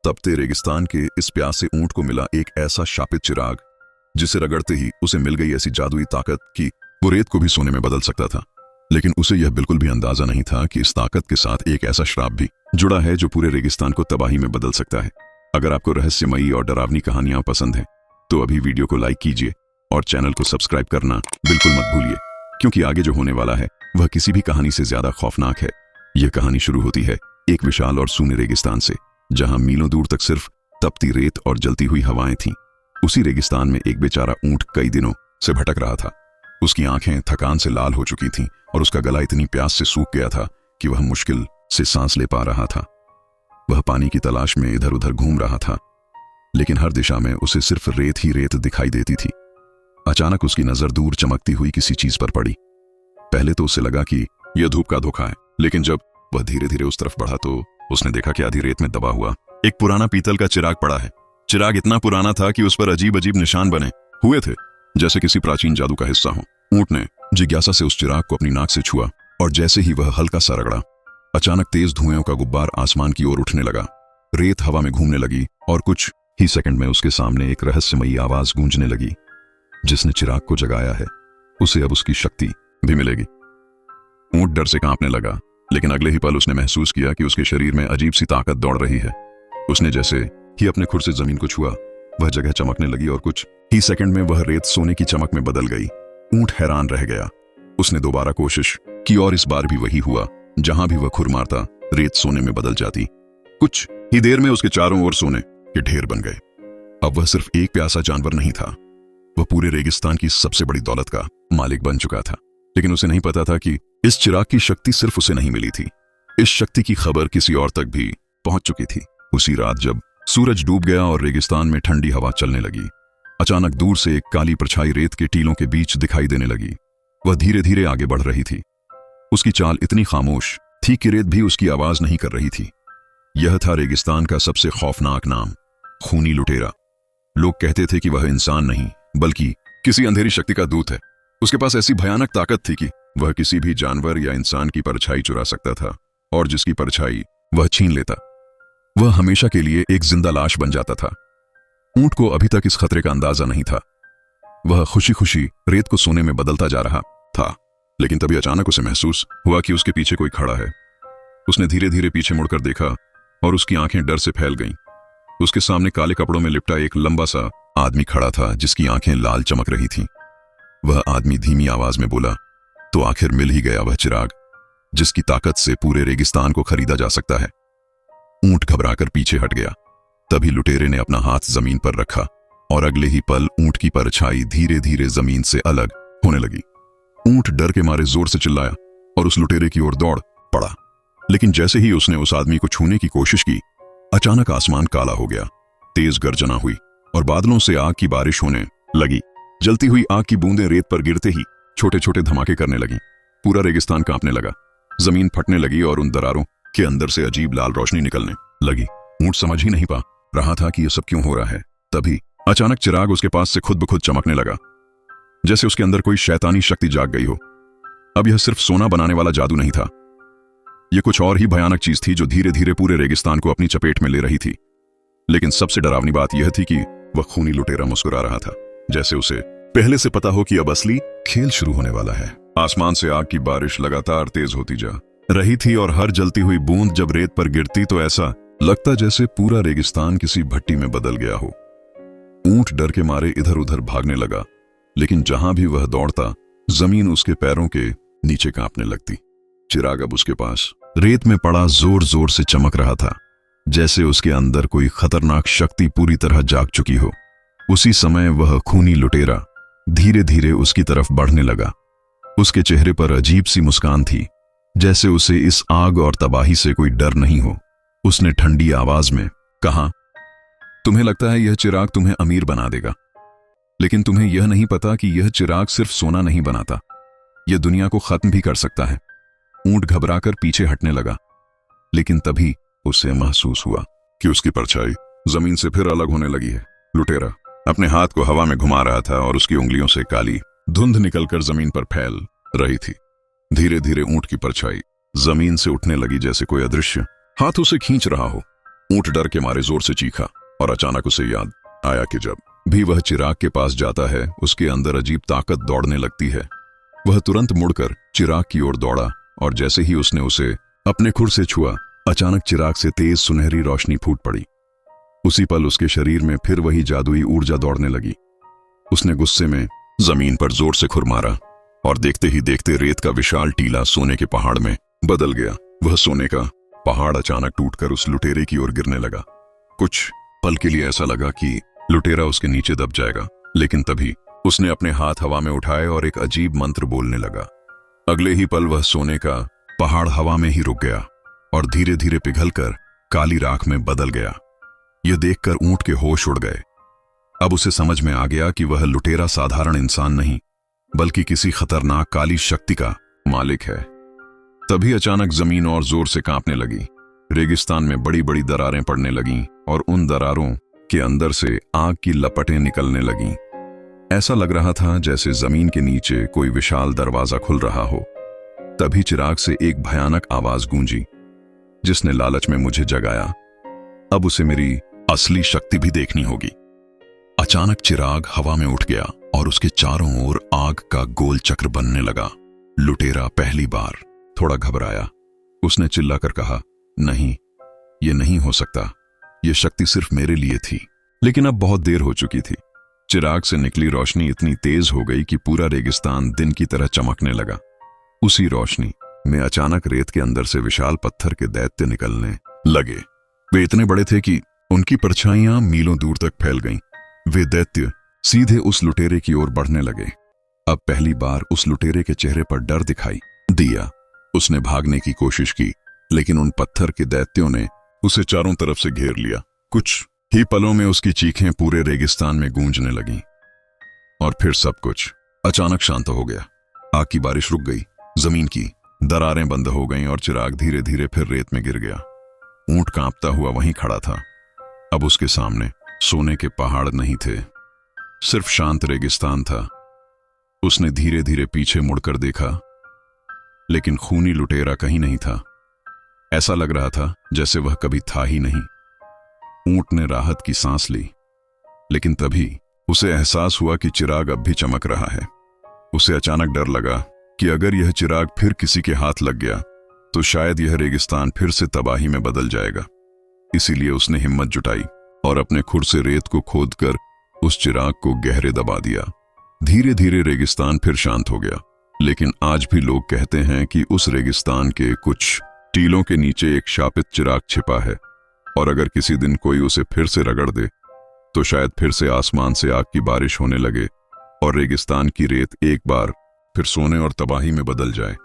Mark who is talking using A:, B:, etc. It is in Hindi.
A: तपते रेगिस्तान के इस प्यासे ऊंट को मिला एक ऐसा शापित चिराग जिसे रगड़ते ही उसे मिल गई ऐसी जादुई ताकत कि वो रेत को भी सोने में बदल सकता था। लेकिन उसे यह बिल्कुल भी अंदाजा नहीं था कि इस ताकत के साथ एक ऐसा श्राप भी जुड़ा है जो पूरे रेगिस्तान को तबाही में बदल सकता है। अगर आपको रहस्यमयी और डरावनी कहानियां पसंद हैं तो अभी वीडियो को लाइक कीजिए और चैनल को सब्सक्राइब करना बिल्कुल मत भूलिए, क्योंकि आगे जो होने वाला है वह किसी भी कहानी से ज्यादा खौफनाक है। यह कहानी शुरू होती है एक विशाल और सूने रेगिस्तान से, जहां मीलों दूर तक सिर्फ तपती रेत और जलती हुई हवाएं थीं। उसी रेगिस्तान में एक बेचारा ऊंट कई दिनों से भटक रहा था। उसकी आंखें थकान से लाल हो चुकी थीं और उसका गला इतनी प्यास से सूख गया था कि वह मुश्किल से सांस ले पा रहा था। वह पानी की तलाश में इधर उधर घूम रहा था, लेकिन हर दिशा में उसे सिर्फ रेत ही रेत दिखाई देती थी। अचानक उसकी नजर दूर चमकती हुई किसी चीज पर पड़ी। पहले तो उसे लगा कि यह धूप का धोखा है, लेकिन जब वह धीरे धीरे उस तरफ बढ़ा तो उसने देखा कि आधी रेत में दबा हुआ एक पुराना पीतल का चिराग पड़ा है। चिराग इतना पुराना था कि उस पर अजीब अजीब निशान बने हुए थे, जैसे किसी प्राचीन जादू का हिस्सा हो। ऊंट ने जिज्ञासा से उस चिराग को अपनी नाक से छुआ और जैसे ही वह हल्का सा रगड़ा, अचानक तेज धुएं का गुब्बार आसमान की ओर उठने लगा। रेत हवा में घूमने लगी और कुछ ही सेकंड में उसके सामने एक रहस्यमयी आवाज गूंजने लगी। जिसने चिराग को जगाया है उसे अब उसकी शक्ति भी मिलेगी। ऊंट डर से कांपने लगा, लेकिन अगले ही पल उसने महसूस किया कि उसके शरीर में अजीब सी ताकत दौड़ रही है। उसने जैसे ही अपने खुर से जमीन को छुआ, वह जगह चमकने लगी और कुछ ही सेकंड में वह रेत सोने की चमक में बदल गई। ऊंट हैरान रह गया। उसने दोबारा कोशिश की और इस बार भी वही हुआ। जहां भी वह खुर मारता, रेत सोने में बदल जाती। कुछ ही देर में उसके चारों ओर सोने के ढेर बन गए। अब वह सिर्फ एक प्यासा जानवर नहीं था, वह पूरे रेगिस्तान की सबसे बड़ी दौलत का मालिक बन चुका था। लेकिन उसे नहीं पता था कि इस चिराग की शक्ति सिर्फ उसे नहीं मिली थी, इस शक्ति की खबर किसी और तक भी पहुंच चुकी थी। उसी रात जब सूरज डूब गया और रेगिस्तान में ठंडी हवा चलने लगी, अचानक दूर से एक काली परछाई रेत के टीलों के बीच दिखाई देने लगी। वह धीरे धीरे आगे बढ़ रही थी। उसकी चाल इतनी खामोश थी कि रेत भी उसकी आवाज नहीं कर रही थी। यह था रेगिस्तान का सबसे खौफनाक नाम, खूनी लुटेरा। लोग कहते थे कि वह इंसान नहीं बल्कि किसी अंधेरी शक्ति का दूत है। उसके पास ऐसी भयानक ताकत थी कि वह किसी भी जानवर या इंसान की परछाई चुरा सकता था, और जिसकी परछाई वह छीन लेता वह हमेशा के लिए एक जिंदा लाश बन जाता था। ऊंट को अभी तक इस खतरे का अंदाजा नहीं था। वह खुशी खुशी रेत को सोने में बदलता जा रहा था, लेकिन तभी अचानक उसे महसूस हुआ कि उसके पीछे कोई खड़ा है। उसने धीरे धीरे पीछे मुड़कर देखा और उसकी आंखें डर से फैल गईं। उसके सामने काले कपड़ों में लिपटा एक लंबा सा आदमी खड़ा था, जिसकी आंखें लाल चमक रही थीं। वह आदमी धीमी आवाज में बोला, तो आखिर मिल ही गया वह चिराग जिसकी ताकत से पूरे रेगिस्तान को खरीदा जा सकता है। ऊंट घबराकर पीछे हट गया। तभी लुटेरे ने अपना हाथ जमीन पर रखा और अगले ही पल ऊंट की परछाई धीरे धीरे जमीन से अलग होने लगी। ऊंट डर के मारे जोर से चिल्लाया और उस लुटेरे की ओर दौड़ पड़ा। लेकिन जैसे ही उसने उस आदमी को छूने की कोशिश की, अचानक आसमान काला हो गया। तेज गर्जना हुई और बादलों से आग की बारिश होने लगी। जलती हुई आग की बूंदें रेत पर गिरते ही छोटे छोटे धमाके करने लगीं। पूरा रेगिस्तान कांपने लगा, जमीन फटने लगी और उन दरारों के अंदर से अजीब लाल रोशनी निकलने लगी। ऊंट समझ ही नहीं पा रहा था कि यह सब क्यों हो रहा है। तभी अचानक चिराग उसके पास से खुद ब खुद चमकने लगा, जैसे उसके अंदर कोई शैतानी शक्ति जाग गई हो। अब यह सिर्फ सोना बनाने वाला जादू नहीं था, यह कुछ और ही भयानक चीज थी जो धीरे धीरे पूरे रेगिस्तान को अपनी चपेट में ले रही थी। लेकिन सबसे डरावनी बात यह थी कि वह खूनी लुटेरा मुस्कुरा रहा था, जैसे उसे पहले से पता हो कि अब असली खेल शुरू होने वाला है। आसमान से आग की बारिश लगातार तेज होती जा रही थी और हर जलती हुई बूंद जब रेत पर गिरती तो ऐसा लगता जैसे पूरा रेगिस्तान किसी भट्टी में बदल गया हो। ऊंट डर के मारे इधर उधर भागने लगा, लेकिन जहां भी वह दौड़ता, जमीन उसके पैरों के नीचे कांपने लगती। चिराग अब उसके पास रेत में पड़ा जोर जोर से चमक रहा था, जैसे उसके अंदर कोई खतरनाक शक्ति पूरी तरह जाग चुकी हो। उसी समय वह खूनी लुटेरा धीरे धीरे उसकी तरफ बढ़ने लगा। उसके चेहरे पर अजीब सी मुस्कान थी, जैसे उसे इस आग और तबाही से कोई डर नहीं हो। उसने ठंडी आवाज में कहा, तुम्हें लगता है यह चिराग तुम्हें अमीर बना देगा, लेकिन तुम्हें यह नहीं पता कि यह चिराग सिर्फ सोना नहीं बनाता, यह दुनिया को खत्म भी कर सकता है। ऊंट घबराकर पीछे हटने लगा, लेकिन तभी उसे महसूस हुआ कि उसकी परछाई जमीन से फिर अलग होने लगी है। लुटेरा अपने हाथ को हवा में घुमा रहा था और उसकी उंगलियों से काली धुंध निकलकर जमीन पर फैल रही थी। धीरे धीरे ऊंट की परछाई जमीन से उठने लगी, जैसे कोई अदृश्य हाथ उसे खींच रहा हो। ऊंट डर के मारे जोर से चीखा और अचानक उसे याद आया कि जब भी वह चिराग के पास जाता है उसके अंदर अजीब ताकत दौड़ने लगती है। वह तुरंत मुड़कर चिराग की ओर दौड़ा और जैसे ही उसने उसे अपने खुर से छुआ, अचानक चिराग से तेज सुनहरी रोशनी फूट पड़ी। उसी पल उसके शरीर में फिर वही जादुई ऊर्जा दौड़ने लगी। उसने गुस्से में जमीन पर जोर से खुर मारा और देखते ही देखते रेत का विशाल टीला सोने के पहाड़ में बदल गया। वह सोने का पहाड़ अचानक टूटकर उस लुटेरे की ओर गिरने लगा। कुछ पल के लिए ऐसा लगा कि लुटेरा उसके नीचे दब जाएगा, लेकिन तभी उसने अपने हाथ हवा में उठाए और एक अजीब मंत्र बोलने लगा। अगले ही पल वह सोने का पहाड़ हवा में ही रुक गया और धीरे धीरे पिघलकर काली राख में बदल गया। यह देखकर ऊंट के होश उड़ गए। अब उसे समझ में आ गया कि वह लुटेरा साधारण इंसान नहीं बल्कि किसी खतरनाक काली शक्ति का मालिक है। तभी अचानक जमीन और जोर से कांपने लगी। रेगिस्तान में बड़ी बड़ी दरारें पड़ने लगीं और उन दरारों के अंदर से आग की लपटें निकलने लगीं। ऐसा लग रहा था जैसे जमीन के नीचे कोई विशाल दरवाजा खुल रहा हो। तभी चिराग से एक भयानक आवाज गूंजी जिसने लालच में मुझे जगाया। अब उसे मेरी असली शक्ति भी देखनी होगी। अचानक चिराग हवा में उठ गया और उसके चारों ओर आग का गोल चक्र बनने लगा। लुटेरा पहली बार थोड़ा घबराया। उसने चिल्लाकर कहा, नहीं, यह नहीं हो सकता। यह शक्ति सिर्फ मेरे लिए थी। लेकिन अब बहुत देर हो चुकी थी। चिराग से निकली रोशनी इतनी तेज हो गई कि पूरा रेगिस्तान दिन की तरह चमकने लगा। उसी रोशनी में अचानक रेत के अंदर से विशाल पत्थर के दैत्य निकलने लगे। वे इतने बड़े थे कि उनकी परछाइयां मीलों दूर तक फैल गईं। वे दैत्य सीधे उस लुटेरे की ओर बढ़ने लगे। अब पहली बार उस लुटेरे के चेहरे पर डर दिखाई दिया। उसने भागने की कोशिश की, लेकिन उन पत्थर के दैत्यों ने उसे चारों तरफ से घेर लिया। कुछ ही पलों में उसकी चीखें पूरे रेगिस्तान में गूंजने लगीं और फिर सब कुछ अचानक शांत हो गया। आग की बारिश रुक गई, जमीन की दरारें बंद हो गईं और चिराग धीरे धीरे फिर रेत में गिर गया। ऊंट कांपता हुआ वहीं खड़ा था। अब उसके सामने सोने के पहाड़ नहीं थे, सिर्फ शांत रेगिस्तान था। उसने धीरे धीरे पीछे मुड़कर देखा, लेकिन खूनी लुटेरा कहीं नहीं था। ऐसा लग रहा था जैसे वह कभी था ही नहीं। ऊंट ने राहत की सांस ली, लेकिन तभी उसे एहसास हुआ कि चिराग अब भी चमक रहा है। उसे अचानक डर लगा कि अगर यह चिराग फिर किसी के हाथ लग गया तो शायद यह रेगिस्तान फिर से तबाही में बदल जाएगा। इसीलिए उसने हिम्मत जुटाई और अपने खुर से रेत को खोदकर उस चिराग को गहरे दबा दिया। धीरे धीरे रेगिस्तान फिर शांत हो गया, लेकिन आज भी लोग कहते हैं कि उस रेगिस्तान के कुछ टीलों के नीचे एक शापित चिराग छिपा है, और अगर किसी दिन कोई उसे फिर से रगड़ दे तो शायद फिर से आसमान से आग की बारिश होने लगे और रेगिस्तान की रेत एक बार फिर सोने और तबाही में बदल जाए।